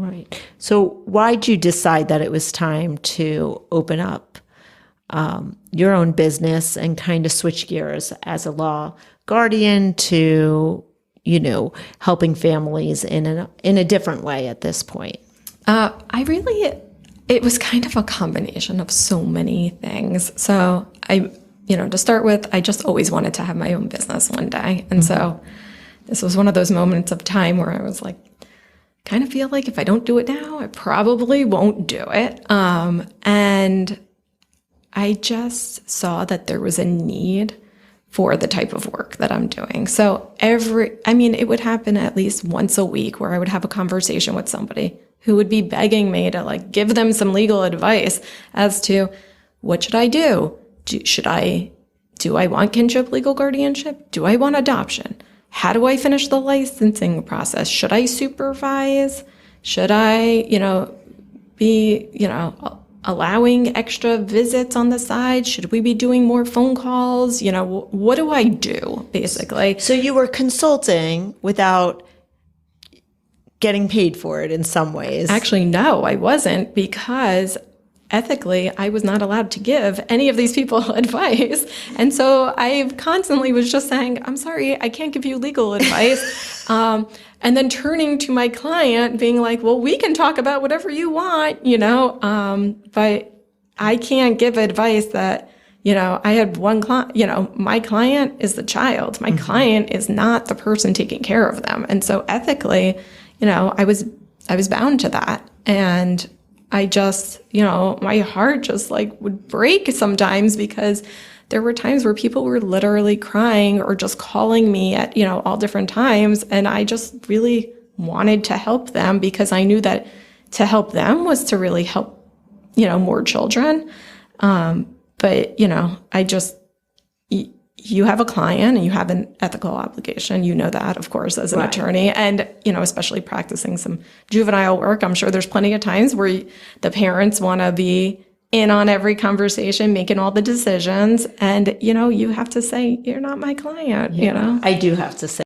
Right. So why'd you decide that it was time to open up your own business and kind of switch gears as a law guardian to, helping families in a different way at this point? It was kind of a combination of so many things. So to start with, I just always wanted to have my own business one day. And so this was one of those moments of time where I was like, kind of feel like if I don't do it now, I probably won't do it. And I just saw that there was a need for the type of work that I'm doing. So it would happen at least once a week where I would have a conversation with somebody who would be begging me to give them some legal advice as to what should I do? Do I want kinship legal guardianship? Do I want adoption? How do I finish the licensing process? Should I supervise? Should I, be, allowing extra visits on the side? Should we be doing more phone calls? What do I do, basically? So you were consulting without getting paid for it in some ways. Actually, no, I wasn't, because ethically, I was not allowed to give any of these people advice. And so I constantly was just saying, I'm sorry, I can't give you legal advice. And then turning to my client being like, well, we can talk about whatever you want, but I can't give advice that, I had one client, my client is the child. My client is not the person taking care of them. And so ethically, I was bound to that. And I just, my heart just would break sometimes, because there were times where people were literally crying or just calling me at, all different times. And I just really wanted to help them, because I knew that to help them was to really help, more children. But you have a client and you have an ethical obligation. You know that, of course, as an attorney, and, especially practicing some juvenile work. I'm sure there's plenty of times where the parents want to be in on every conversation, making all the decisions. And, you have to say, you're not my client, I do have to say,